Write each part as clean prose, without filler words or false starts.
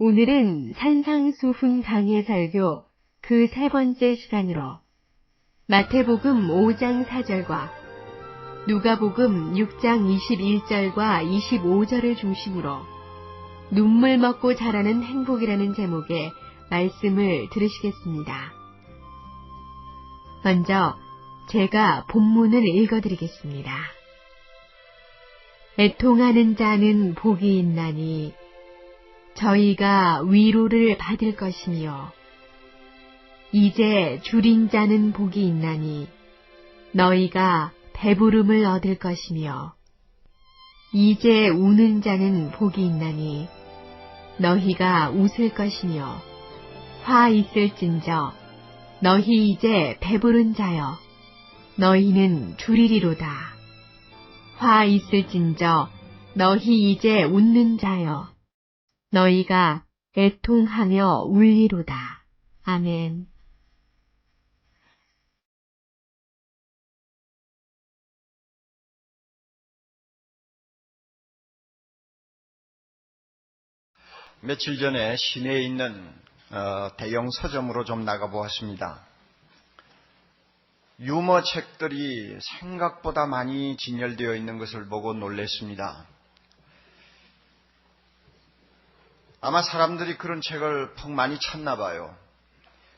오늘은 산상수훈 강해 설교 그 세 번째 시간으로 마태복음 5장 4절과 누가복음 6장 21절과 25절을 중심으로 눈물 먹고 자라는 행복이라는 제목의 말씀을 들으시겠습니다. 먼저 제가 본문을 읽어드리겠습니다. 애통하는 자는 복이 있나니 저희가 위로를 받을 것이며 이제 줄인 자는 복이 있나니 너희가 배부름을 얻을 것이며 이제 우는 자는 복이 있나니 너희가 웃을 것이며 화 있을진저 너희 이제 배부른 자여 너희는 줄이리로다. 화 있을진저 너희 이제 웃는 자여 너희가 애통하며 울리로다. 아멘. 며칠 전에 시내에 있는 대형 서점으로 좀 나가보았습니다. 유머 책들이 생각보다 많이 진열되어 있는 것을 보고 놀랐습니다. 아마 사람들이 그런 책을 퍽 많이 찾나 봐요.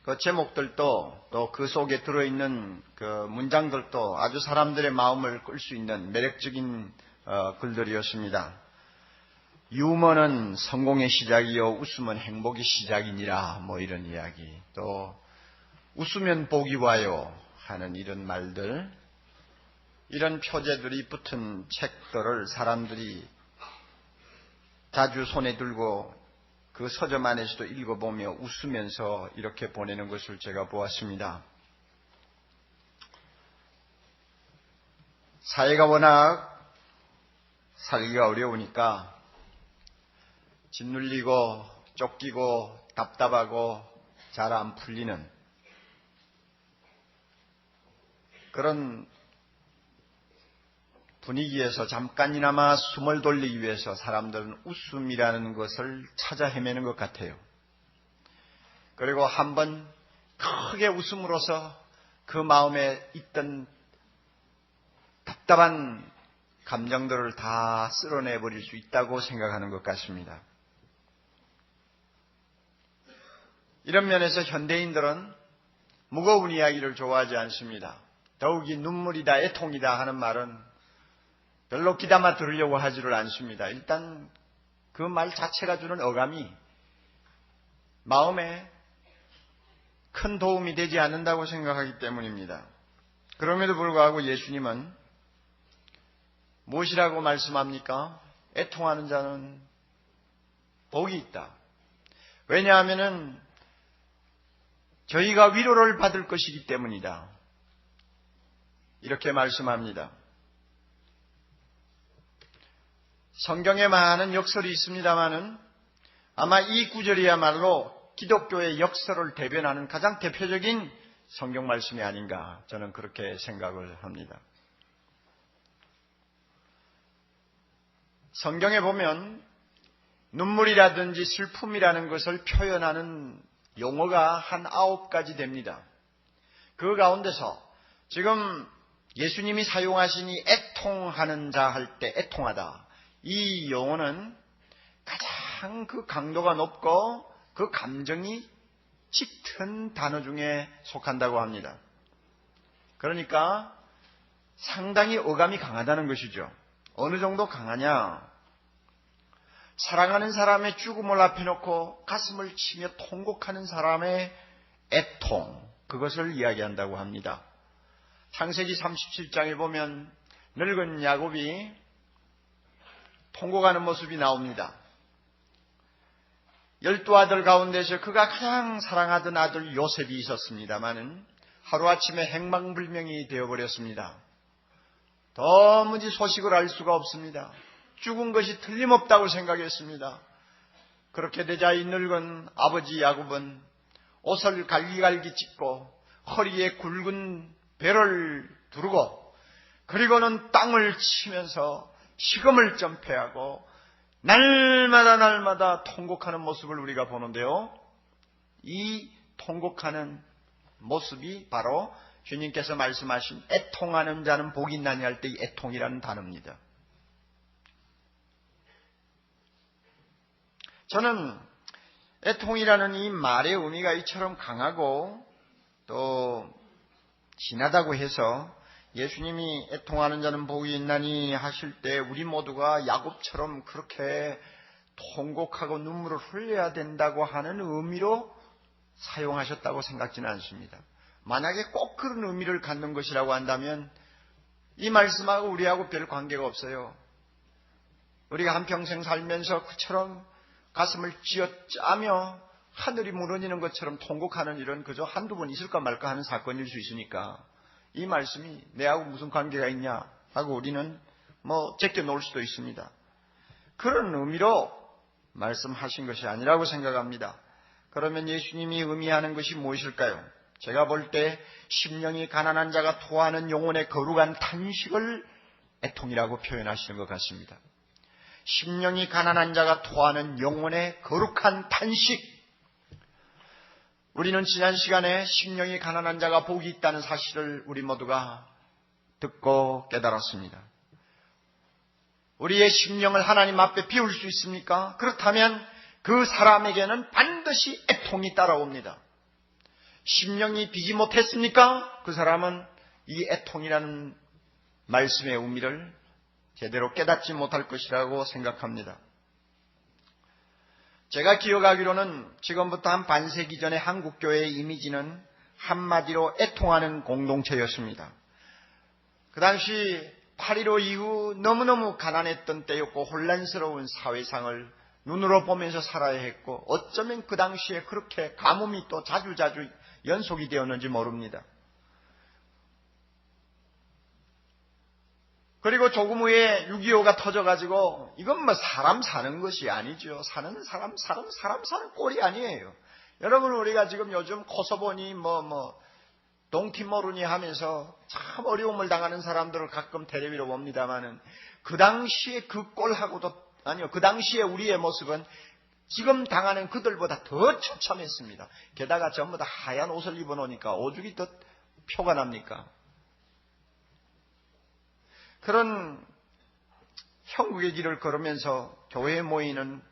그 제목들도 또 그 속에 들어있는 그 문장들도 아주 사람들의 마음을 끌 수 있는 매력적인 글들이었습니다. 유머는 성공의 시작이요 웃음은 행복의 시작이니라 뭐 이런 이야기, 또 웃으면 복이 와요 하는 이런 말들, 이런 표제들이 붙은 책들을 사람들이 자주 손에 들고 그 서점 안에서도 읽어보며 웃으면서 이렇게 보내는 것을 제가 보았습니다. 사회가 워낙 살기가 어려우니까 짓눌리고 쫓기고 답답하고 잘 안 풀리는 그런 분위기에서 잠깐이나마 숨을 돌리기 위해서 사람들은 웃음이라는 것을 찾아 헤매는 것 같아요. 그리고 한번 크게 웃음으로써 그 마음에 있던 답답한 감정들을 다 쓸어내버릴 수 있다고 생각하는 것 같습니다. 이런 면에서 현대인들은 무거운 이야기를 좋아하지 않습니다. 더욱이 눈물이다, 애통이다 하는 말은 별로 귀담아 들으려고 하지를 않습니다. 일단 그 말 자체가 주는 어감이 마음에 큰 도움이 되지 않는다고 생각하기 때문입니다. 그럼에도 불구하고 예수님은 무엇이라고 말씀합니까? 애통하는 자는 복이 있다. 왜냐하면 저희가 위로를 받을 것이기 때문이다. 이렇게 말씀합니다. 성경에 많은 역설이 있습니다마는 아마 이 구절이야말로 기독교의 역설을 대변하는 가장 대표적인 성경 말씀이 아닌가, 저는 그렇게 생각을 합니다. 성경에 보면 눈물이라든지 슬픔이라는 것을 표현하는 용어가 한 9가지 됩니다. 그 가운데서 지금 예수님이 사용하시니 애통하는 자 할 때 애통하다, 이 용어는 가장 그 강도가 높고 그 감정이 짙은 단어 중에 속한다고 합니다. 그러니까 상당히 어감이 강하다는 것이죠. 어느 정도 강하냐? 사랑하는 사람의 죽음을 앞에 놓고 가슴을 치며 통곡하는 사람의 애통, 그것을 이야기한다고 합니다. 창세기 37장에 보면 늙은 야곱이 통곡하는 모습이 나옵니다. 12아들 가운데서 그가 가장 사랑하던 아들 요셉이 있었습니다마는 하루아침에 행방불명이 되어버렸습니다. 도무지 소식을 알 수가 없습니다. 죽은 것이 틀림없다고 생각했습니다. 그렇게 되자 이 늙은 아버지 야곱은 옷을 갈기갈기 찢고 허리에 굵은 배를 두르고 그리고는 땅을 치면서 식음을 점폐하고 날마다 통곡하는 모습을 우리가 보는데요. 이 통곡하는 모습이 바로 주님께서 말씀하신 애통하는 자는 복이 있나니 할 때 이 애통이라는 단어입니다. 저는 애통이라는 이 말의 의미가 이처럼 강하고 또 진하다고 해서 예수님이 애통하는 자는 복이 있나니 하실 때 우리 모두가 야곱처럼 그렇게 통곡하고 눈물을 흘려야 된다고 하는 의미로 사용하셨다고 생각지는 않습니다. 만약에 꼭 그런 의미를 갖는 것이라고 한다면 이 말씀하고 우리하고 별 관계가 없어요. 우리가 한평생 살면서 그처럼 가슴을 쥐어짜며 하늘이 무너지는 것처럼 통곡하는 일은 그저 한두 번 있을까 말까 하는 사건일 수 있으니까 이 말씀이 내하고 무슨 관계가 있냐 하고 우리는 제껴놓을 수도 있습니다. 그런 의미로 말씀하신 것이 아니라고 생각합니다. 그러면 예수님이 의미하는 것이 무엇일까요? 제가 볼 때 심령이 가난한 자가 토하는 영혼의 거룩한 탄식을 애통이라고 표현하시는 것 같습니다. 심령이 가난한 자가 토하는 영혼의 거룩한 탄식. 우리는 지난 시간에 심령이 가난한 자가 복이 있다는 사실을 우리 모두가 듣고 깨달았습니다. 우리의 심령을 하나님 앞에 비울 수 있습니까? 그렇다면 그 사람에게는 반드시 애통이 따라옵니다. 심령이 비지 못했습니까? 그 사람은 이 애통이라는 말씀의 의미를 제대로 깨닫지 못할 것이라고 생각합니다. 제가 기억하기로는 지금부터 한 반세기 전에 한국교회의 이미지는 한마디로 애통하는 공동체였습니다. 그 당시 8.15 이후 너무너무 가난했던 때였고 혼란스러운 사회상을 눈으로 보면서 살아야 했고 어쩌면 그 당시에 그렇게 가뭄이 또 자주자주 연속이 되었는지 모릅니다. 그리고 조금 후에 6.25가 터져가지고 이건 사람 사는 것이 아니죠. 사람 사는 꼴이 아니에요. 여러분 우리가 지금 요즘 코소보니 동티모르니 하면서 참 어려움을 당하는 사람들을 가끔 텔레비로 봅니다만은 그 당시에 그 꼴하고도 아니요. 그 당시에 우리의 모습은 지금 당하는 그들보다 더 처참했습니다. 게다가 전부 다 하얀 옷을 입어놓으니까 오죽이 더 표가 납니까? 그런 형국의 길을 걸으면서 교회에 모이는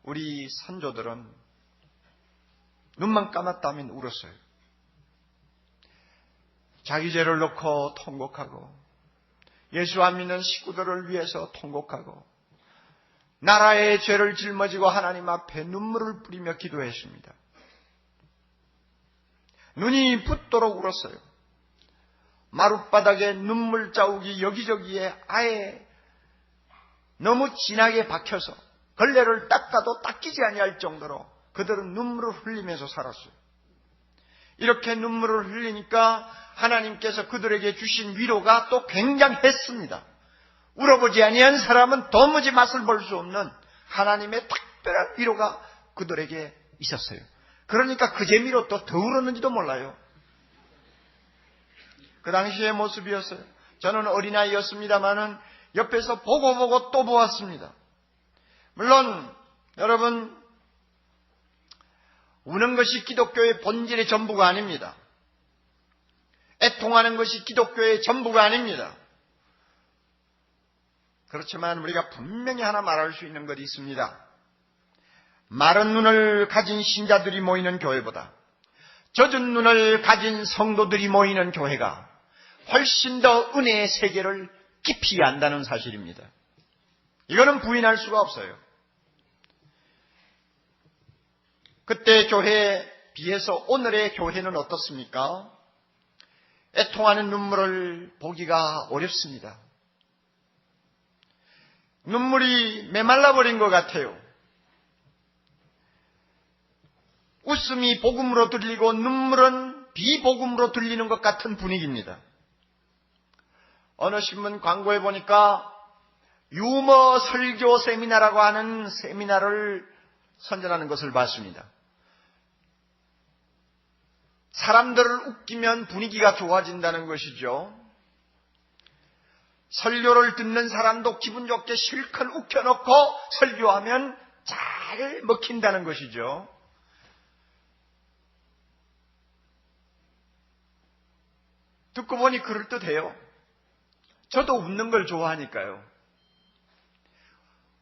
우리 선조들은 눈만 감았다면 울었어요. 자기 죄를 놓고 통곡하고 예수 안 믿는 식구들을 위해서 통곡하고 나라의 죄를 짊어지고 하나님 앞에 눈물을 뿌리며 기도했습니다. 눈이 붓도록 울었어요. 마룻바닥에 눈물 자국이 여기저기에 아예 너무 진하게 박혀서 걸레를 닦아도 닦이지 아니할 정도로 그들은 눈물을 흘리면서 살았어요. 이렇게 눈물을 흘리니까 하나님께서 그들에게 주신 위로가 또 굉장했습니다. 울어보지 아니한 사람은 도무지 맛을 볼 수 없는 하나님의 특별한 위로가 그들에게 있었어요. 그러니까 그 재미로 또 더 울었는지도 몰라요. 그 당시의 모습이었어요. 저는 어린아이였습니다마는 옆에서 보고 또 보았습니다. 물론 여러분 우는 것이 기독교의 본질의 전부가 아닙니다. 애통하는 것이 기독교의 전부가 아닙니다. 그렇지만 우리가 분명히 하나 말할 수 있는 것이 있습니다. 마른 눈을 가진 신자들이 모이는 교회보다 젖은 눈을 가진 성도들이 모이는 교회가 훨씬 더 은혜의 세계를 깊이 안다는 사실입니다. 이거는 부인할 수가 없어요. 그때 교회에 비해서 오늘의 교회는 어떻습니까? 애통하는 눈물을 보기가 어렵습니다. 눈물이 메말라버린 것 같아요. 웃음이 복음으로 들리고 눈물은 비복음으로 들리는 것 같은 분위기입니다. 어느 신문 광고에 보니까 유머 설교 세미나라고 하는 세미나를 선전하는 것을 봤습니다. 사람들을 웃기면 분위기가 좋아진다는 것이죠. 설교를 듣는 사람도 기분 좋게 실컷 웃겨놓고 설교하면 잘 먹힌다는 것이죠. 듣고 보니 그럴듯해요. 저도 웃는 걸 좋아하니까요.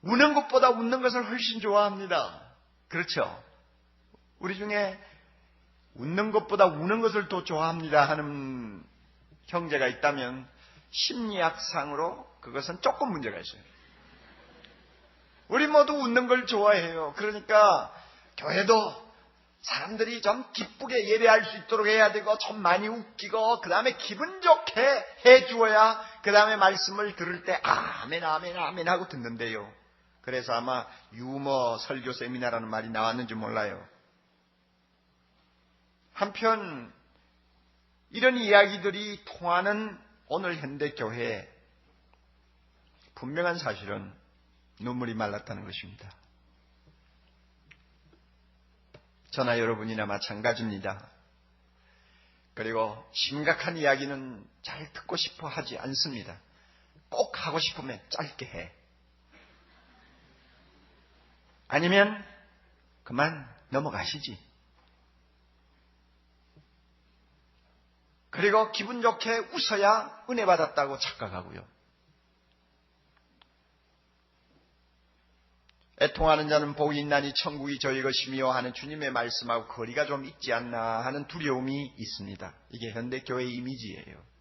우는 것보다 웃는 것을 훨씬 좋아합니다. 그렇죠? 우리 중에 웃는 것보다 우는 것을 더 좋아합니다 하는 형제가 있다면 심리학상으로 그것은 조금 문제가 있어요. 우리 모두 웃는 걸 좋아해요. 그러니까 교회도 사람들이 좀 기쁘게 예배할 수 있도록 해야 되고 좀 많이 웃기고 그 다음에 기분 좋게 해주어야 그 다음에 말씀을 들을 때 아멘 아멘 아멘 하고 듣는데요. 그래서 아마 유머 설교 세미나라는 말이 나왔는지 몰라요. 한편 이런 이야기들이 통하는 오늘 현대 교회에 분명한 사실은 눈물이 말랐다는 것입니다. 저나 여러분이나 마찬가지입니다. 그리고 심각한 이야기는 잘 듣고 싶어 하지 않습니다. 꼭 하고 싶으면 짧게 해. 아니면 그만 넘어가시지. 그리고 기분 좋게 웃어야 은혜 받았다고 착각하고요. 애통하는 자는 복이 있나니 천국이 저희 것이며 하는 주님의 말씀하고 거리가 좀 있지 않나 하는 두려움이 있습니다. 이게 현대교회의 이미지예요.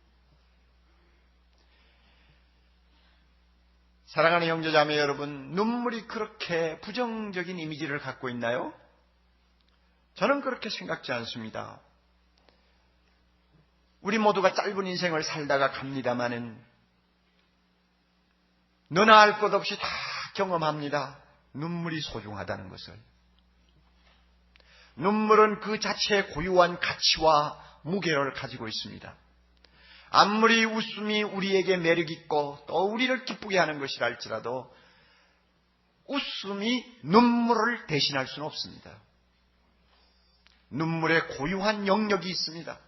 사랑하는 형제자매 여러분, 눈물이 그렇게 부정적인 이미지를 갖고 있나요? 저는 그렇게 생각지 않습니다. 우리 모두가 짧은 인생을 살다가 갑니다마는 너나 할 것 없이 다 경험합니다. 눈물이 소중하다는 것을. 눈물은 그 자체의 고유한 가치와 무게를 가지고 있습니다. 아무리 웃음이 우리에게 매력있고 또 우리를 기쁘게 하는 것이라 할지라도 웃음이 눈물을 대신할 수는 없습니다. 눈물에 고유한 영역이 있습니다.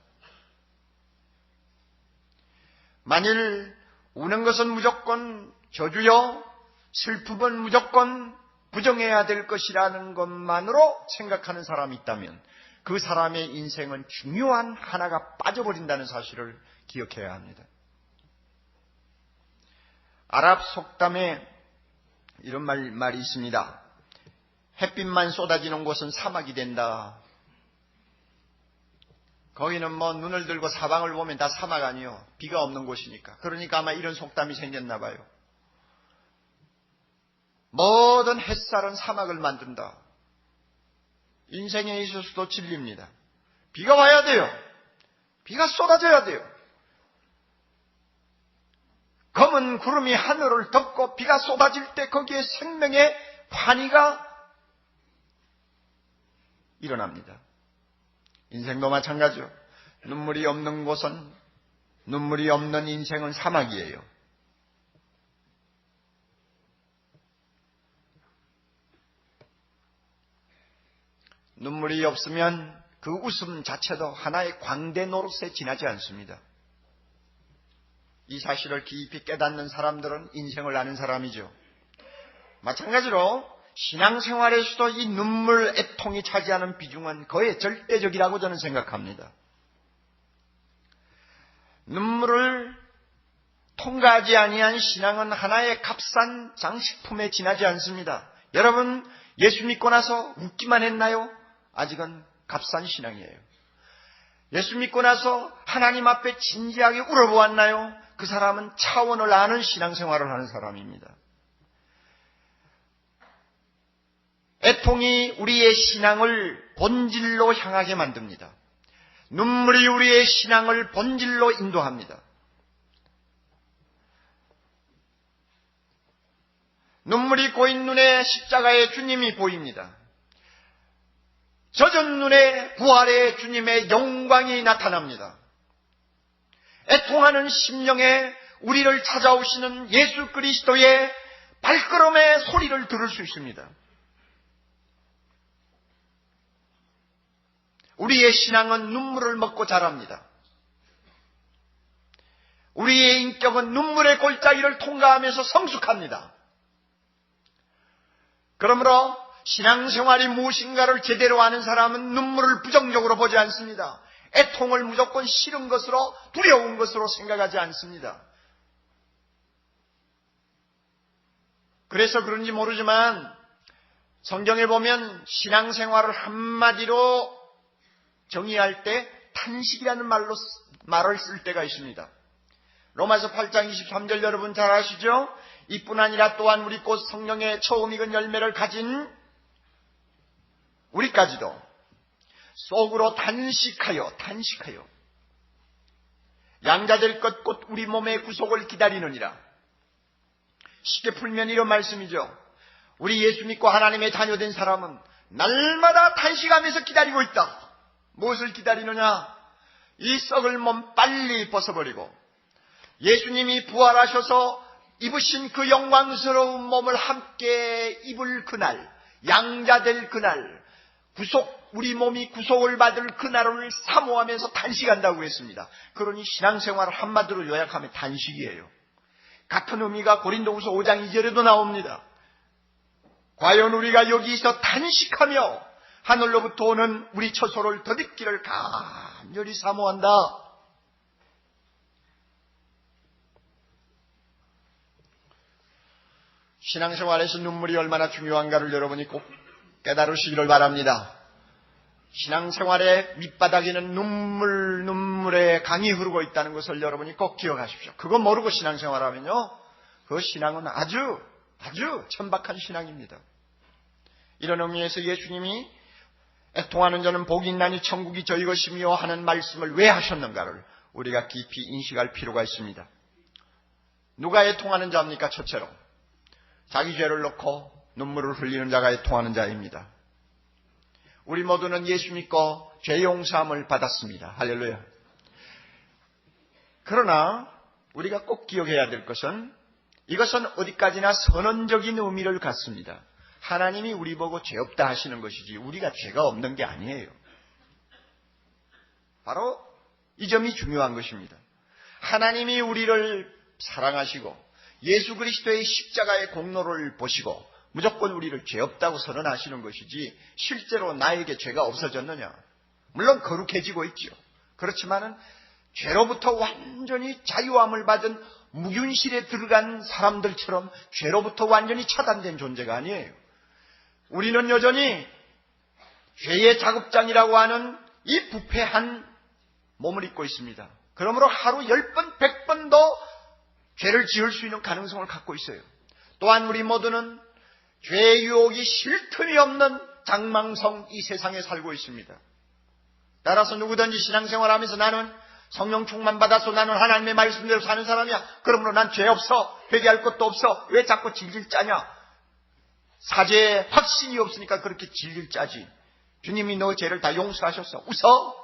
만일 우는 것은 무조건 저주요, 슬픔은 무조건 부정해야 될 것이라는 것만으로 생각하는 사람이 있다면 그 사람의 인생은 중요한 하나가 빠져버린다는 사실을 기억해야 합니다. 아랍 속담에 이런 말이 있습니다. 햇빛만 쏟아지는 곳은 사막이 된다. 거기는 눈을 들고 사방을 보면 다 사막 아니요. 비가 없는 곳이니까. 그러니까 아마 이런 속담이 생겼나 봐요. 모든 햇살은 사막을 만든다. 인생에 있어서도 진리입니다. 비가 와야 돼요. 비가 쏟아져야 돼요. 검은 구름이 하늘을 덮고 비가 쏟아질 때 거기에 생명의 환희가 일어납니다. 인생도 마찬가지요. 눈물이 없는 곳은, 눈물이 없는 인생은 사막이에요. 눈물이 없으면 그 웃음 자체도 하나의 광대 노릇에 지나지 않습니다. 이 사실을 깊이 깨닫는 사람들은 인생을 아는 사람이죠. 마찬가지로 신앙생활에서도 이 눈물, 애통이 차지하는 비중은 거의 절대적이라고 저는 생각합니다. 눈물을 통과하지 아니한 신앙은 하나의 값싼 장식품에 지나지 않습니다. 여러분, 예수 믿고 나서 웃기만 했나요? 아직은 값싼 신앙이에요. 예수 믿고 나서 하나님 앞에 진지하게 울어보았나요? 그 사람은 차원을 아는 신앙생활을 하는 사람입니다. 애통이 우리의 신앙을 본질로 향하게 만듭니다. 눈물이 우리의 신앙을 본질로 인도합니다. 눈물이 고인 눈에 십자가의 주님이 보입니다. 젖은 눈에 부활의 주님의 영광이 나타납니다. 애통하는 심령에 우리를 찾아오시는 예수 그리스도의 발걸음의 소리를 들을 수 있습니다. 우리의 신앙은 눈물을 먹고 자랍니다. 우리의 인격은 눈물의 골짜기를 통과하면서 성숙합니다. 그러므로 신앙생활이 무엇인가를 제대로 아는 사람은 눈물을 부정적으로 보지 않습니다. 애통을 무조건 싫은 것으로, 두려운 것으로 생각하지 않습니다. 그래서 그런지 모르지만 성경에 보면 신앙생활을 한마디로 정의할 때 탄식이라는 말을 쓸 때가 있습니다. 로마서 8장 23절 여러분 잘 아시죠? 이뿐 아니라 또한 우리 곧 성령의 처음 익은 열매를 가진 우리까지도 속으로 탄식하여 양자될 것 곧 우리 몸의 구속을 기다리느니라. 쉽게 풀면 이런 말씀이죠. 우리 예수 믿고 하나님의 자녀된 사람은 날마다 탄식하면서 기다리고 있다. 무엇을 기다리느냐? 이 썩을 몸 빨리 벗어버리고 예수님이 부활하셔서 입으신 그 영광스러운 몸을 함께 입을 그날, 양자될 그날, 우리 몸이 구속을 받을 그날을 사모하면서 탄식한다고 했습니다. 그러니 신앙생활을 한마디로 요약하면 탄식이에요. 같은 의미가 고린도후서 5장 2절에도 나옵니다. 과연 우리가 여기서 탄식하며 하늘로부터 오는 우리 처소를 덧입기를 간절히 사모한다. 신앙생활에서 눈물이 얼마나 중요한가를 여러분이 꼭 깨달으시기를 바랍니다. 신앙생활의 밑바닥에는 눈물의 강이 흐르고 있다는 것을 여러분이 꼭 기억하십시오. 그거 모르고 신앙생활하면요, 그 신앙은 아주 천박한 신앙입니다. 이런 의미에서 예수님이 애통하는 자는 복이 있나니 천국이 저희 것이며 하는 말씀을 왜 하셨는가를 우리가 깊이 인식할 필요가 있습니다. 누가 애통하는 자입니까? 첫째로 자기 죄를 놓고 눈물을 흘리는 자가 애통하는 자입니다. 우리 모두는 예수 믿고 죄 용서함을 받았습니다. 할렐루야. 그러나 우리가 꼭 기억해야 될 것은 이것은 어디까지나 선언적인 의미를 갖습니다. 하나님이 우리 보고 죄 없다 하시는 것이지 우리가 죄가 없는 게 아니에요. 바로 이 점이 중요한 것입니다. 하나님이 우리를 사랑하시고 예수 그리스도의 십자가의 공로를 보시고 무조건 우리를 죄 없다고 선언하시는 것이지 실제로 나에게 죄가 없어졌느냐? 물론 거룩해지고 있죠. 그렇지만은 죄로부터 완전히 자유함을 받은 무균실에 들어간 사람들처럼 죄로부터 완전히 차단된 존재가 아니에요. 우리는 여전히 죄의 작업장이라고 하는 이 부패한 몸을 입고 있습니다. 그러므로 하루 10번, 100번도 죄를 지을 수 있는 가능성을 갖고 있어요. 또한 우리 모두는 죄의 유혹이 쉴 틈이 없는 장망성 이 세상에 살고 있습니다. 따라서 누구든지 신앙생활하면서 나는 성령 충만 받아서 나는 하나님의 말씀대로 사는 사람이야. 그러므로 난 죄 없어. 회개할 것도 없어. 왜 자꾸 질질 짜냐? 사죄의 확신이 없으니까 그렇게 질질 짜지. 주님이 너 죄를 다 용서하셨어. 웃어?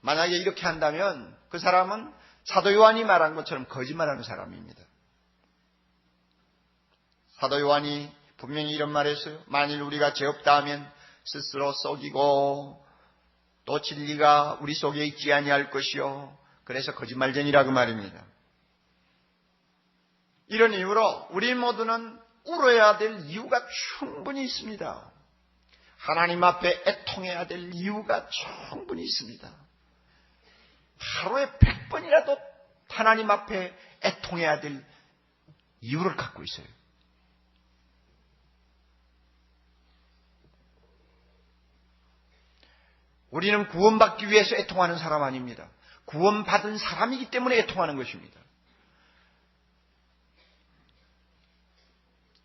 만약에 이렇게 한다면 그 사람은 사도 요한이 말한 것처럼 거짓말하는 사람입니다. 사도 요한이 분명히 이런 말을 했어요. 만일 우리가 죄 없다 하면 스스로 속이고 또 진리가 우리 속에 있지 아니할 것이요. 그래서 거짓말쟁이라고 말입니다. 이런 이유로 우리 모두는 울어야 될 이유가 충분히 있습니다. 하나님 앞에 애통해야 될 이유가 충분히 있습니다. 하루에 100번이라도 하나님 앞에 애통해야 될 이유를 갖고 있어요. 우리는 구원받기 위해서 애통하는 사람 아닙니다. 구원받은 사람이기 때문에 애통하는 것입니다.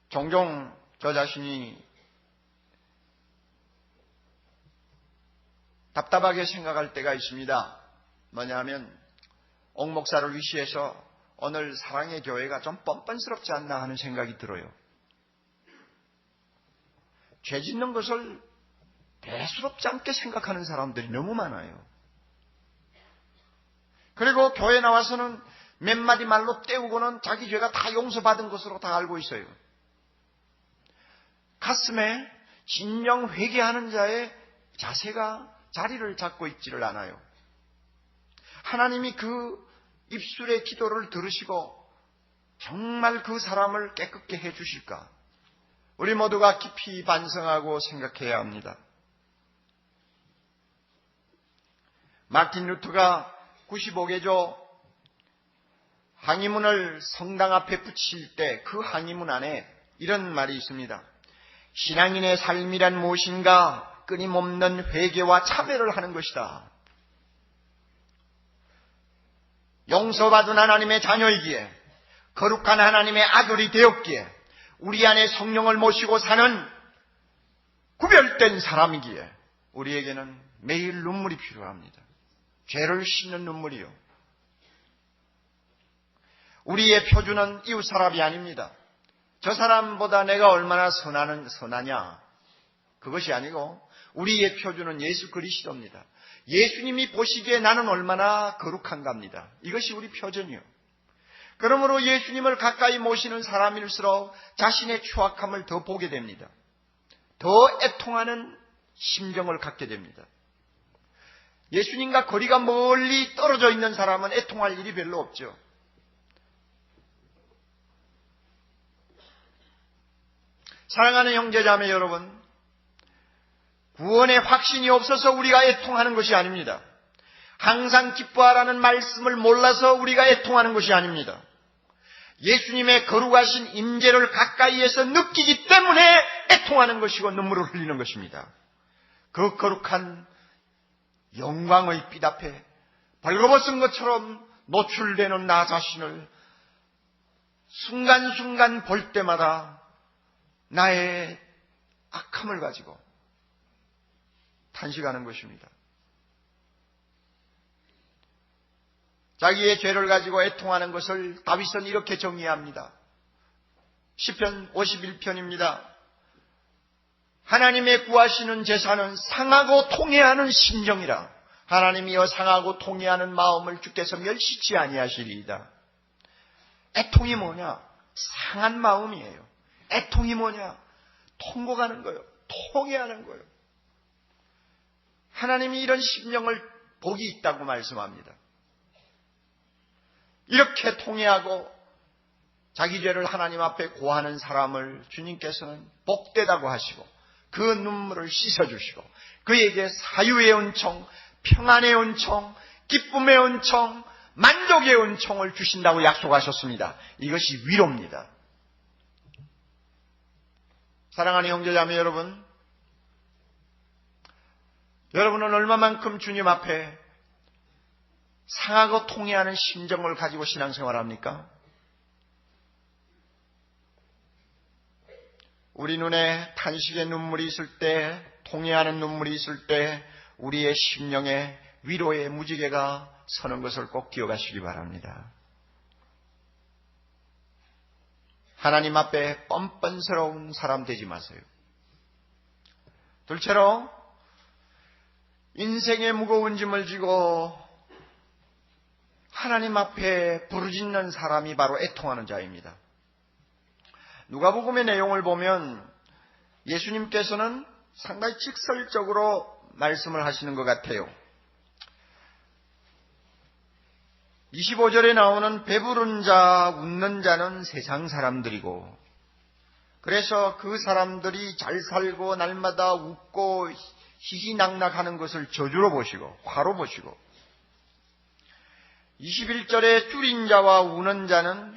종종 저 자신이 답답하게 생각할 때가 있습니다. 뭐냐면 옥 목사를 위시해서 오늘 사랑의 교회가 좀 뻔뻔스럽지 않나 하는 생각이 들어요. 죄 짓는 것을 대수롭지 않게 생각하는 사람들이 너무 많아요. 그리고 교회 나와서는 몇 마디 말로 때우고는 자기 죄가 다 용서받은 것으로 다 알고 있어요. 가슴에 진정 회개하는 자의 자세가 자리를 잡고 있지를 않아요. 하나님이 그 입술의 기도를 들으시고 정말 그 사람을 깨끗게 해주실까? 우리 모두가 깊이 반성하고 생각해야 합니다. 마틴 루터가 95개조 항의문을 성당 앞에 붙일 때 그 항의문 안에 이런 말이 있습니다. 신앙인의 삶이란 무엇인가? 끊임없는 회개와 참회를 하는 것이다. 용서받은 하나님의 자녀이기에, 거룩한 하나님의 아들이 되었기에, 우리 안에 성령을 모시고 사는 구별된 사람이기에 우리에게는 매일 눈물이 필요합니다. 죄를 씻는 눈물이요. 우리의 표준은 이웃 사람이 아닙니다. 저 사람보다 내가 얼마나 선하냐, 그것이 아니고 우리의 표준은 예수 그리스도입니다. 예수님이 보시기에 나는 얼마나 거룩한가입니다. 이것이 우리 표준이요. 그러므로 예수님을 가까이 모시는 사람일수록 자신의 추악함을 더 보게 됩니다. 더 애통하는 심정을 갖게 됩니다. 예수님과 거리가 멀리 떨어져 있는 사람은 애통할 일이 별로 없죠. 사랑하는 형제자매 여러분, 구원의 확신이 없어서 우리가 애통하는 것이 아닙니다. 항상 기뻐하라는 말씀을 몰라서 우리가 애통하는 것이 아닙니다. 예수님의 거룩하신 임재를 가까이에서 느끼기 때문에 애통하는 것이고 눈물을 흘리는 것입니다. 그 거룩한 영광의 빛 앞에 벌거벗은 것처럼 노출되는 나 자신을 순간순간 볼 때마다 나의 악함을 가지고 탄식하는 것입니다. 자기의 죄를 가지고 애통하는 것을 다윗은 이렇게 정의합니다. 시편 51편입니다. 하나님의 구하시는 제사는 상하고 통회하는 심정이라. 하나님이여 상하고 통회하는 마음을 주께서 멸시치 아니하시리이다. 애통이 뭐냐? 상한 마음이에요. 애통이 뭐냐? 통곡하는 거예요. 통회하는 거예요. 하나님이 이런 심령을 복이 있다고 말씀합니다. 이렇게 통회하고 자기 죄를 하나님 앞에 고하는 사람을 주님께서는 복되다고 하시고 그 눈물을 씻어주시고 그에게 사유의 은총, 평안의 은총, 기쁨의 은총, 만족의 은총을 주신다고 약속하셨습니다. 이것이 위로입니다. 사랑하는 형제자매 여러분, 여러분은 얼마만큼 주님 앞에 상하고 통회하는 심정을 가지고 신앙생활합니까? 우리 눈에 탄식의 눈물이 있을 때, 통회하는 눈물이 있을 때 우리의 심령에 위로의 무지개가 서는 것을 꼭 기억하시기 바랍니다. 하나님 앞에 뻔뻔스러운 사람 되지 마세요. 둘째로 인생의 무거운 짐을 지고 하나님 앞에 부르짖는 사람이 바로 애통하는 자입니다. 누가복음의 내용을 보면 예수님께서는 상당히 직설적으로 말씀을 하시는 것 같아요. 25절에 나오는 배부른 자, 웃는 자는 세상 사람들이고, 그래서 그 사람들이 잘 살고 날마다 웃고 희희낙낙하는 것을 저주로 보시고 화로 보시고, 21절에 줄인 자와 우는 자는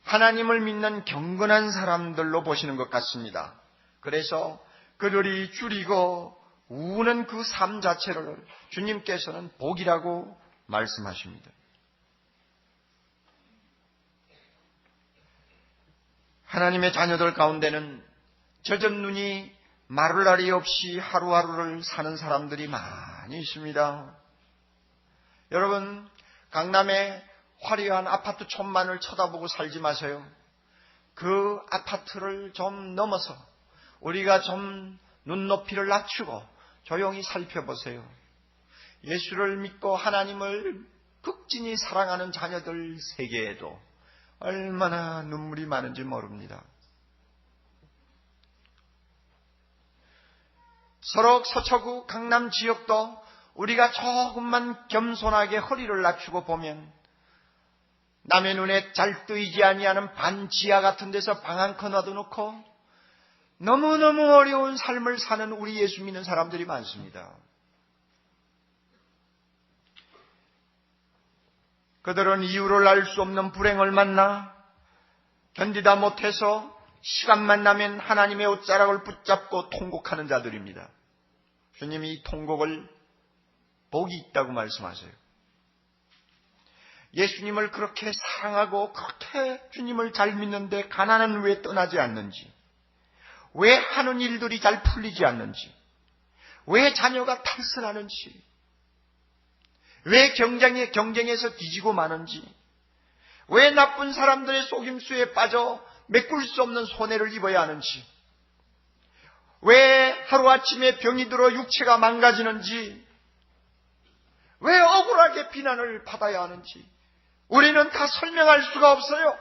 하나님을 믿는 경건한 사람들로 보시는 것 같습니다. 그래서 그들이 줄이고 우는 그 삶 자체를 주님께서는 복이라고 말씀하십니다. 하나님의 자녀들 가운데는 젖은 눈이 마를 날이 없이 하루하루를 사는 사람들이 많이 있습니다. 여러분, 강남의 화려한 아파트 촌만을 쳐다보고 살지 마세요. 그 아파트를 좀 넘어서 우리가 좀 눈높이를 낮추고 조용히 살펴보세요. 예수를 믿고 하나님을 극진히 사랑하는 자녀들 세계에도 얼마나 눈물이 많은지 모릅니다. 서록 서초구 강남 지역도 우리가 조금만 겸손하게 허리를 낮추고 보면 남의 눈에 잘 뜨이지 아니하는 반지하 같은 데서 방 한 칸 놔둬놓고 너무너무 어려운 삶을 사는 우리 예수 믿는 사람들이 많습니다. 그들은 이유를 알 수 없는 불행을 만나 견디다 못해서 시간만 나면 하나님의 옷자락을 붙잡고 통곡하는 자들입니다. 주님이 이 통곡을 복이 있다고 말씀하세요. 예수님을 그렇게 사랑하고 그렇게 주님을 잘 믿는데 가난은 왜 떠나지 않는지, 왜 하는 일들이 잘 풀리지 않는지, 왜 자녀가 탈선하는지, 왜 경쟁에서 뒤지고 마는지, 왜 나쁜 사람들의 속임수에 빠져 메꿀 수 없는 손해를 입어야 하는지, 왜 하루아침에 병이 들어 육체가 망가지는지, 왜 억울하게 비난을 받아야 하는지 우리는 다 설명할 수가 없어요.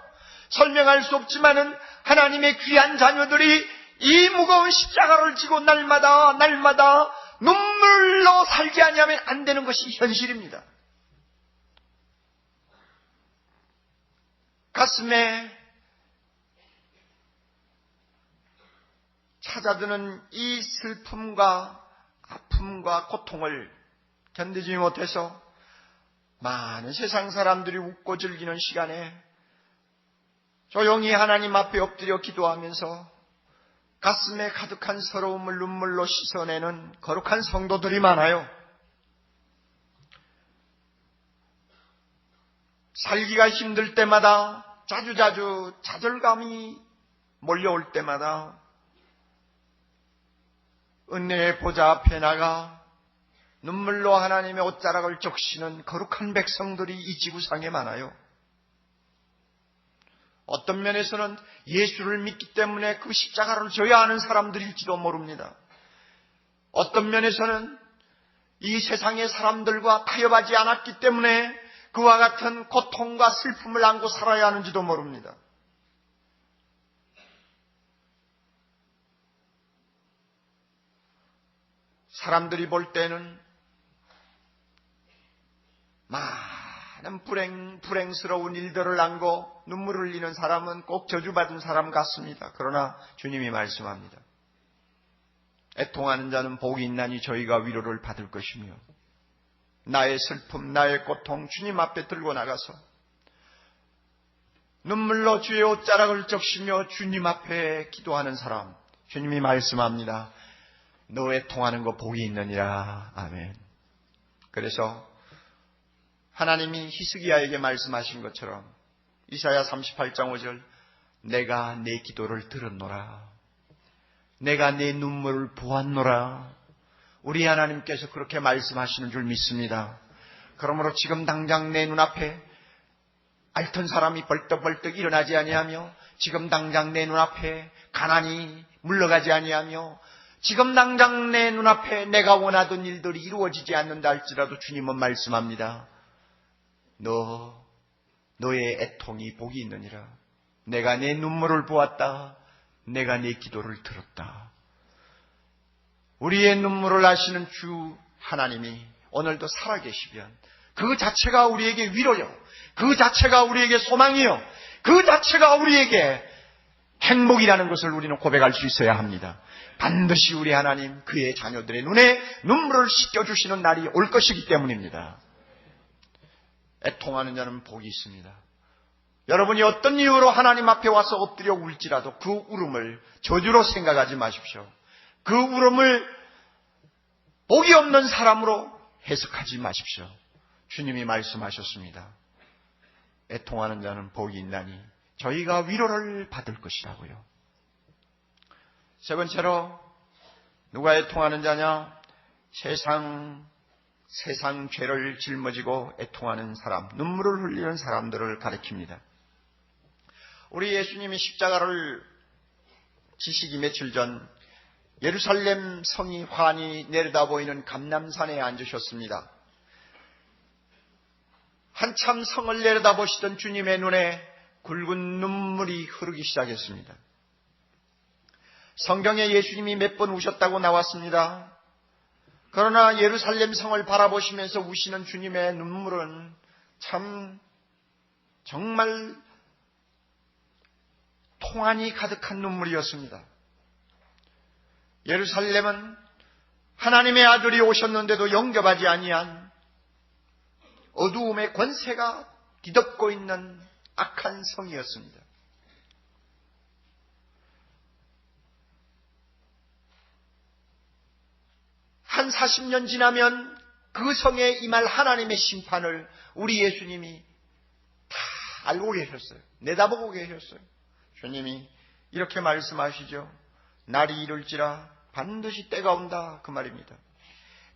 설명할 수 없지만은 하나님의 귀한 자녀들이 이 무거운 십자가를 지고 날마다 눈물로 살지 아니하면 안 되는 것이 현실입니다. 가슴에 찾아드는 이 슬픔과 아픔과 고통을 견디지 못해서 많은 세상 사람들이 웃고 즐기는 시간에 조용히 하나님 앞에 엎드려 기도하면서 가슴에 가득한 서러움을 눈물로 씻어내는 거룩한 성도들이 많아요. 살기가 힘들 때마다 자주자주 좌절감이 몰려올 때마다 은혜의 보좌 앞에 나가 눈물로 하나님의 옷자락을 적시는 거룩한 백성들이 이 지구상에 많아요. 어떤 면에서는 예수를 믿기 때문에 그 십자가를 져야 하는 사람들일지도 모릅니다. 어떤 면에서는 이 세상의 사람들과 타협하지 않았기 때문에 그와 같은 고통과 슬픔을 안고 살아야 하는지도 모릅니다. 사람들이 볼 때는 많은 불행스러운 일들을 안고 눈물을 흘리는 사람은 꼭 저주받은 사람 같습니다. 그러나 주님이 말씀합니다. 애통하는 자는 복이 있나니 저희가 위로를 받을 것이며, 나의 슬픔, 나의 고통 주님 앞에 들고 나가서 눈물로 주의 옷자락을 적시며 주님 앞에 기도하는 사람, 주님이 말씀합니다. 너 애통하는 거 복이 있느니라. 아멘. 그래서 하나님이 히스기야에게 말씀하신 것처럼 이사야 38장 5절 내가 내 기도를 들었노라. 내가 내 눈물을 보았노라. 우리 하나님께서 그렇게 말씀하시는 줄 믿습니다. 그러므로 지금 당장 내 눈앞에 앓던 사람이 벌떡벌떡 일어나지 아니하며, 지금 당장 내 눈앞에 가난이 물러가지 아니하며, 지금 당장 내 눈앞에 내가 원하던 일들이 이루어지지 않는다 할지라도 주님은 말씀합니다. 너의 애통이 복이 있느니라. 내가 내 눈물을 보았다. 내가 내 기도를 들었다. 우리의 눈물을 아시는 주 하나님이 오늘도 살아계시면 그 자체가 우리에게 위로요, 그 자체가 우리에게 소망이요, 그 자체가 우리에게 행복이라는 것을 우리는 고백할 수 있어야 합니다. 반드시 우리 하나님 그의 자녀들의 눈에 눈물을 씻겨주시는 날이 올 것이기 때문입니다. 애통하는 자는 복이 있습니다. 여러분이 어떤 이유로 하나님 앞에 와서 엎드려 울지라도 그 울음을 저주로 생각하지 마십시오. 그 울음을 복이 없는 사람으로 해석하지 마십시오. 주님이 말씀하셨습니다. 애통하는 자는 복이 있나니 저희가 위로를 받을 것이라고요. 세 번째로 누가 애통하는 자냐? 세상 죄를 짊어지고 애통하는 사람, 눈물을 흘리는 사람들을 가리킵니다. 우리 예수님이 십자가를 지시기 며칠 전 예루살렘 성이 환히 내려다 보이는 감람산에 앉으셨습니다. 한참 성을 내려다보시던 주님의 눈에 굵은 눈물이 흐르기 시작했습니다. 성경에 예수님이 몇 번 우셨다고 나왔습니다. 그러나 예루살렘 성을 바라보시면서 우시는 주님의 눈물은 참 정말 통한이 가득한 눈물이었습니다. 예루살렘은 하나님의 아들이 오셨는데도 영접하지 아니한 어두움의 권세가 뒤덮고 있는 악한 성이었습니다. 한 40년 지나면 그 성에 임할 하나님의 심판을 우리 예수님이 다 알고 계셨어요. 내다보고 계셨어요. 주님이 이렇게 말씀하시죠. 날이 이룰지라 반드시 때가 온다, 그 말입니다.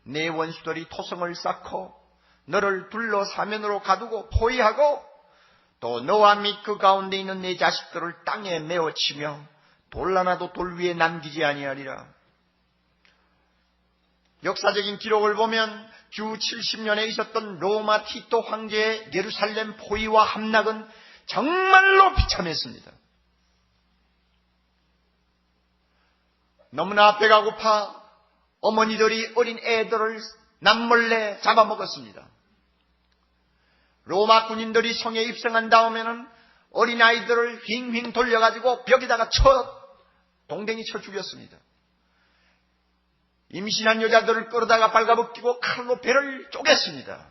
내 원수들이 토성을 쌓고 너를 둘러 사면으로 가두고 포위하고 또 너와 및 그 가운데 있는 내 자식들을 땅에 메어치며 돌 하나도 돌 위에 남기지 아니하리라. 역사적인 기록을 보면 주 70년에 있었던 로마 티토 황제의 예루살렘 포위와 함락은 정말로 비참했습니다. 너무나 배가 고파 어머니들이 어린 애들을 남몰래 잡아먹었습니다. 로마 군인들이 성에 입성한 다음에는 어린아이들을 휑휑 돌려가지고 벽에다가 동댕이 쳐 죽였습니다. 임신한 여자들을 끌어다가 발가벗기고 칼로 배를 쪼갰습니다.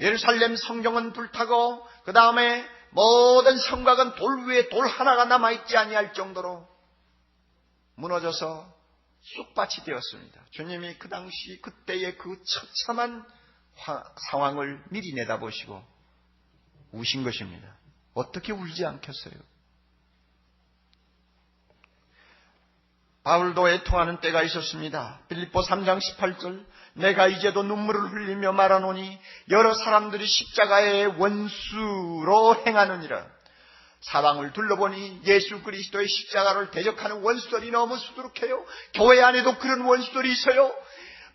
예루살렘 성경은 불타고 그 다음에 모든 성곽은 돌 위에 돌 하나가 남아있지 아니할 정도로 무너져서 쑥밭이 되었습니다. 주님이 그 당시 그때의 그 처참한 상황을 미리 내다보시고 우신 것입니다. 어떻게 울지 않겠어요? 바울도 애통하는 때가 있었습니다. 빌립보 3장 18절 내가 이제도 눈물을 흘리며 말하노니 여러 사람들이 십자가의 원수로 행하느니라. 사방을 둘러보니 예수 그리스도의 십자가를 대적하는 원수들이 너무 수두룩해요. 교회 안에도 그런 원수들이 있어요.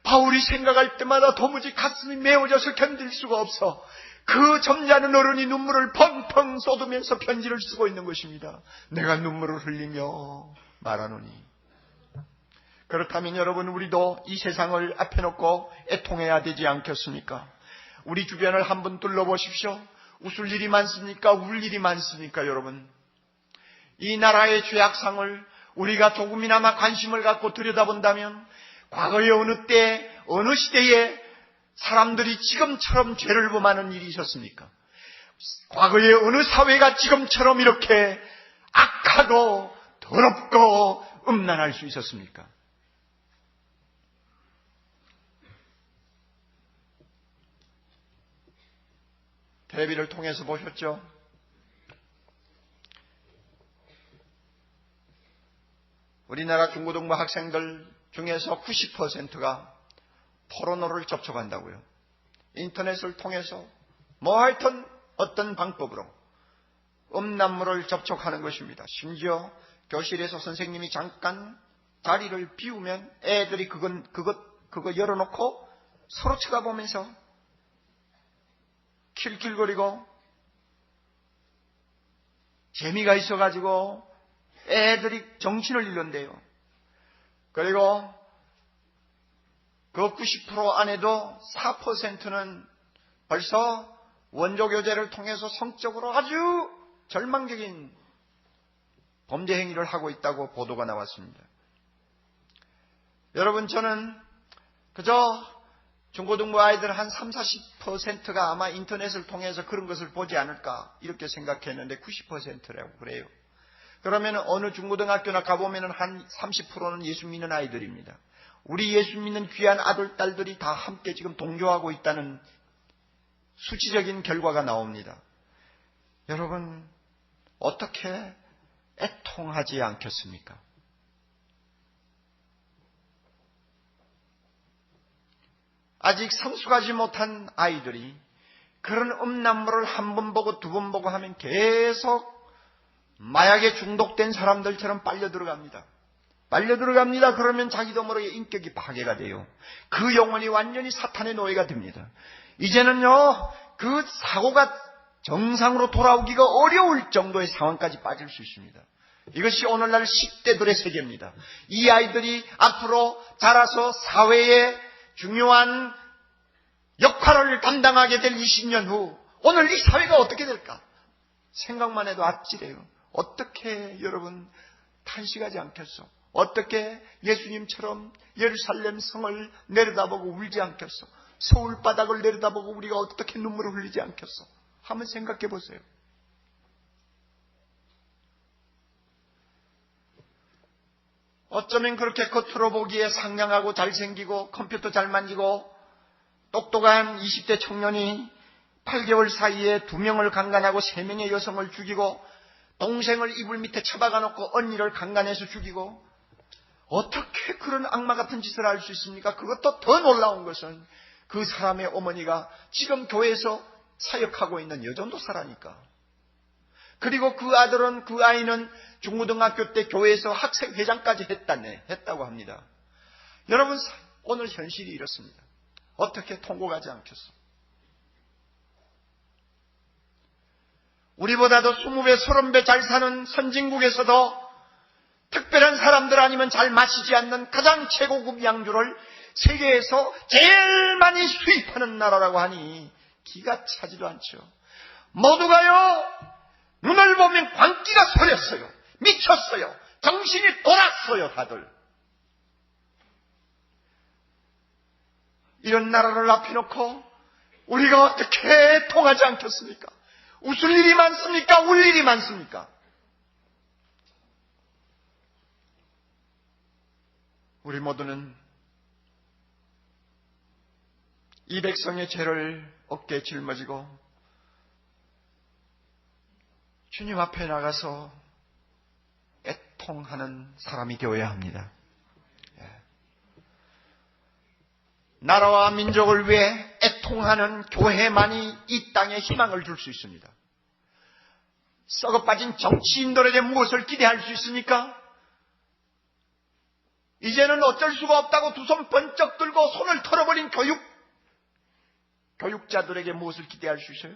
바울이 생각할 때마다 도무지 가슴이 메워져서 견딜 수가 없어. 그 점잖은 어른이 눈물을 펑펑 쏟으면서 편지를 쓰고 있는 것입니다. 내가 눈물을 흘리며 말하노니. 그렇다면 여러분, 우리도 이 세상을 앞에 놓고 애통해야 되지 않겠습니까? 우리 주변을 한번 둘러보십시오. 웃을 일이 많습니까? 울 일이 많습니까? 여러분, 이 나라의 죄악상을 우리가 조금이나마 관심을 갖고 들여다본다면 과거의 어느 때 어느 시대에 사람들이 지금처럼 죄를 범하는 일이 있었습니까? 과거의 어느 사회가 지금처럼 이렇게 악하고 더럽고 음란할 수 있었습니까? 텔레비를 통해서 보셨죠? 우리나라 중고등부 학생들 중에서 90%가 포르노를 접촉한다고요. 인터넷을 통해서 하여튼 어떤 방법으로 음란물을 접촉하는 것입니다. 심지어 교실에서 선생님이 잠깐 자리를 비우면 애들이 그거 열어놓고 서로 쳐다보면서 킬킬거리고 재미가 있어가지고 애들이 정신을 잃는데요. 그리고 그 90% 안에도 4%는 벌써 원조교제를 통해서 성적으로 아주 절망적인 범죄 행위를 하고 있다고 보도가 나왔습니다. 여러분, 저는 그저 중고등부 아이들 한 30-40%가 아마 인터넷을 통해서 그런 것을 보지 않을까 이렇게 생각했는데 90%라고 그래요. 그러면 어느 중고등학교나 가보면 한 30%는 예수 믿는 아이들입니다. 우리 예수 믿는 귀한 아들, 딸들이 다 함께 지금 동조하고 있다는 수치적인 결과가 나옵니다. 여러분, 어떻게 애통하지 않겠습니까? 아직 성숙하지 못한 아이들이 그런 음란물을 한 번 보고 두 번 보고 하면 계속 마약에 중독된 사람들처럼 빨려 들어갑니다. 그러면 자기도 모르게 인격이 파괴가 돼요. 그 영혼이 완전히 사탄의 노예가 됩니다. 이제는요, 그 사고가 정상으로 돌아오기가 어려울 정도의 상황까지 빠질 수 있습니다. 이것이 오늘날 10대들의 세계입니다. 이 아이들이 앞으로 자라서 사회에 중요한 역할을 담당하게 될 20년 후 오늘 이 사회가 어떻게 될까? 생각만 해도 아찔해요. 어떻게 여러분 탄식하지 않겠어? 어떻게 예수님처럼 예루살렘 성을 내려다보고 울지 않겠어? 서울 바닥을 내려다보고 우리가 어떻게 눈물을 흘리지 않겠어? 한번 생각해 보세요. 어쩌면 그렇게 겉으로 보기에 상냥하고 잘생기고 컴퓨터 잘 만지고 똑똑한 20대 청년이 8개월 사이에 2명을 강간하고 3명의 여성을 죽이고 동생을 이불 밑에 처박아 놓고 언니를 강간해서 죽이고 어떻게 그런 악마 같은 짓을 할 수 있습니까? 그것도 더 놀라운 것은 그 사람의 어머니가 지금 교회에서 사역하고 있는 여전도사라니까. 그리고 그 아이는 중고등학교 때 교회에서 학생회장까지 했다고 합니다. 여러분, 오늘 현실이 이렇습니다. 어떻게 통곡하지 않겠어? 우리보다도 20배, 30배 잘 사는 선진국에서도 특별한 사람들 아니면 잘 마시지 않는 가장 최고급 양주를 세계에서 제일 많이 수입하는 나라라고 하니 기가 차지도 않죠. 모두가요, 눈을 보면 광기가 서렸어요. 미쳤어요. 정신이 돌았어요, 다들. 이런 나라를 앞에 놓고 우리가 어떻게 통하지 않겠습니까? 웃을 일이 많습니까? 울 일이 많습니까? 우리 모두는 이 백성의 죄를 어깨에 짊어지고 주님 앞에 나가서 애통하는 사람이 되어야 합니다. 나라와 민족을 위해 애통하는 교회만이 이 땅에 희망을 줄 수 있습니다. 썩어빠진 정치인들에게 무엇을 기대할 수 있습니까? 이제는 어쩔 수가 없다고 두 손 번쩍 들고 손을 털어버린 교육자들에게 무엇을 기대할 수 있어요?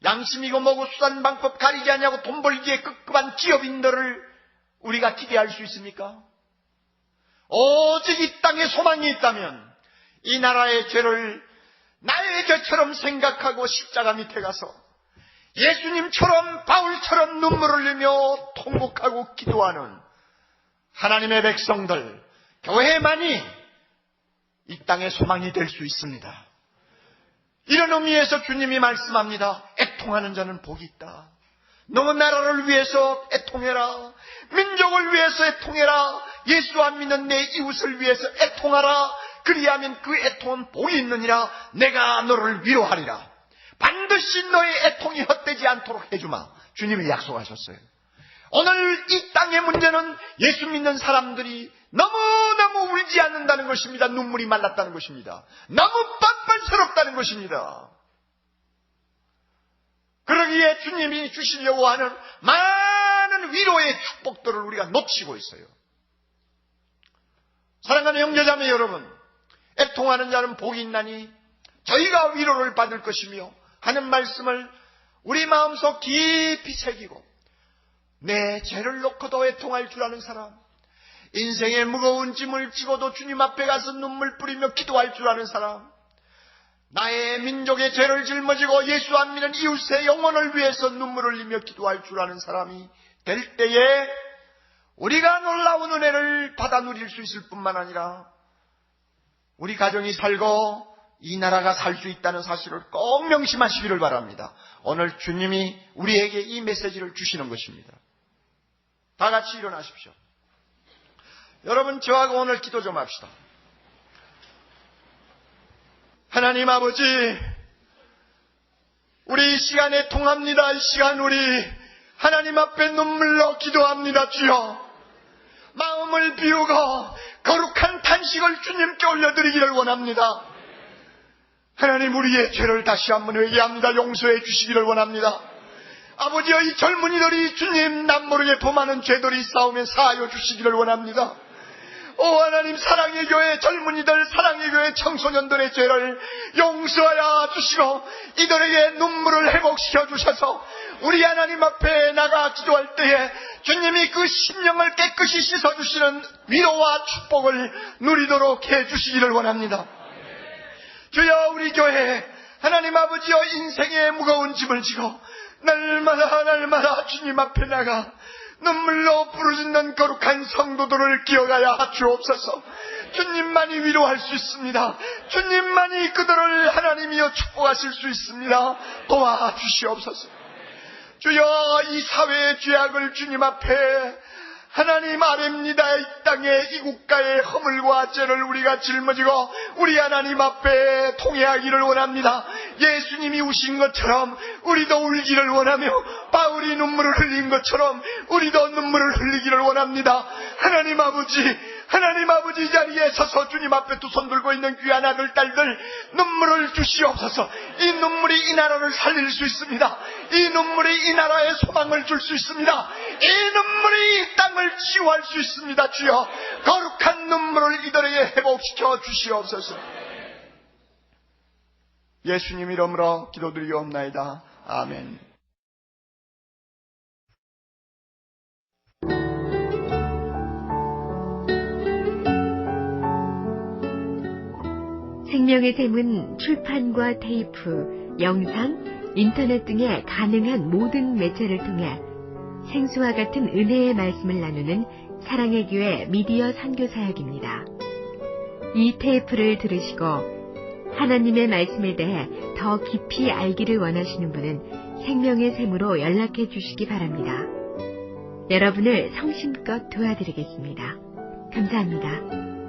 양심이고 뭐고 수단방법 가리지 않냐고 돈 벌기에 급급한 기업인들을 우리가 기대할 수 있습니까? 오직 이 땅에 소망이 있다면 이 나라의 죄를 나의 죄처럼 생각하고 십자가 밑에 가서 예수님처럼 바울처럼 눈물을 흘리며 통곡하고 기도하는 하나님의 백성들, 교회만이 이 땅의 소망이 될 수 있습니다. 이런 의미에서 주님이 말씀합니다. 애통하는 자는 복이 있다. 너 나라를 위해서 애통해라. 민족을 위해서 애통해라. 예수 안 믿는 내 이웃을 위해서 애통하라. 그리하면 그 애통은 복이 있느니라. 내가 너를 위로하리라. 반드시 너의 애통이 헛되지 않도록 해주마. 주님이 약속하셨어요. 오늘 이 땅의 문제는 예수 믿는 사람들이 너무너무 울지 않는다는 것입니다. 눈물이 말랐다는 것입니다. 너무 뻔뻔스럽다는 것입니다. 그러기에 주님이 주시려고 하는 많은 위로의 축복들을 우리가 놓치고 있어요. 사랑하는 형제자매 여러분, 애통하는 자는 복이 있나니 저희가 위로를 받을 것이며 하는 말씀을 우리 마음속 깊이 새기고 내 죄를 놓고도 애통할 줄 아는 사람, 인생의 무거운 짐을 지고도 주님 앞에 가서 눈물 뿌리며 기도할 줄 아는 사람, 나의 민족의 죄를 짊어지고 예수 안 믿는 이웃의 영혼을 위해서 눈물을 흘리며 기도할 줄 아는 사람이 될 때에 우리가 놀라운 은혜를 받아 누릴 수 있을 뿐만 아니라 우리 가정이 살고 이 나라가 살 수 있다는 사실을 꼭 명심하시기를 바랍니다. 오늘 주님이 우리에게 이 메시지를 주시는 것입니다. 다 같이 일어나십시오. 여러분, 저하고 오늘 기도 좀 합시다. 하나님 아버지, 우리 이 시간에 통합니다. 이 시간 우리 하나님 앞에 눈물로 기도합니다. 주여, 마음을 비우고 거룩한 탄식을 주님께 올려드리기를 원합니다. 하나님, 우리의 죄를 다시 한번 회개합니다. 용서해 주시기를 원합니다. 아버지여, 이 젊은이들이 주님 남모르게 범하는 죄들이 싸우면 사하여 주시기를 원합니다. 오 하나님, 사랑의 교회 젊은이들, 사랑의 교회 청소년들의 죄를 용서하여 주시고 이들에게 눈물을 회복시켜 주셔서 우리 하나님 앞에 나가 기도할 때에 주님이 그 심령을 깨끗이 씻어주시는 위로와 축복을 누리도록 해주시기를 원합니다. 주여 우리 교회 하나님 아버지여 인생의 무거운 짐을 지고 날마다 주님 앞에 나가 눈물로 부르짖는 거룩한 성도들을 기억하여 주옵소서. 주님만이 위로할 수 있습니다. 주님만이 그들을 하나님이여 축복하실 수 있습니다. 도와주시옵소서. 주여 이 사회의 죄악을 주님 앞에 하나님 아뢰입니다. 이 땅에 이 국가의 허물과 죄를 우리가 짊어지고 우리 하나님 앞에 통회하기를 원합니다. 예수님이 우신 것처럼 우리도 울기를 원하며 바울이 눈물을 흘린 것처럼 우리도 눈물을 흘리기를 원합니다. 하나님 아버지 이 자리에 서서 주님 앞에 두 손 들고 있는 귀한 아들 딸들 눈물을 주시옵소서. 이 눈물이 이 나라를 살릴 수 있습니다. 이 눈물이 이 나라에 소망을 줄 수 있습니다. 이 눈물이 이 땅을 치유할 수 있습니다. 주여 거룩한 눈물을 이들에게 회복시켜 주시옵소서. 예수님 이름으로 기도드리옵나이다. 아멘. 생명의 샘은 출판과 테이프, 영상, 인터넷 등의 가능한 모든 매체를 통해 생수와 같은 은혜의 말씀을 나누는 사랑의 교회 미디어 선교사역입니다. 이 테이프를 들으시고 하나님의 말씀에 대해 더 깊이 알기를 원하시는 분은 생명의 샘으로 연락해 주시기 바랍니다. 여러분을 성심껏 도와드리겠습니다. 감사합니다.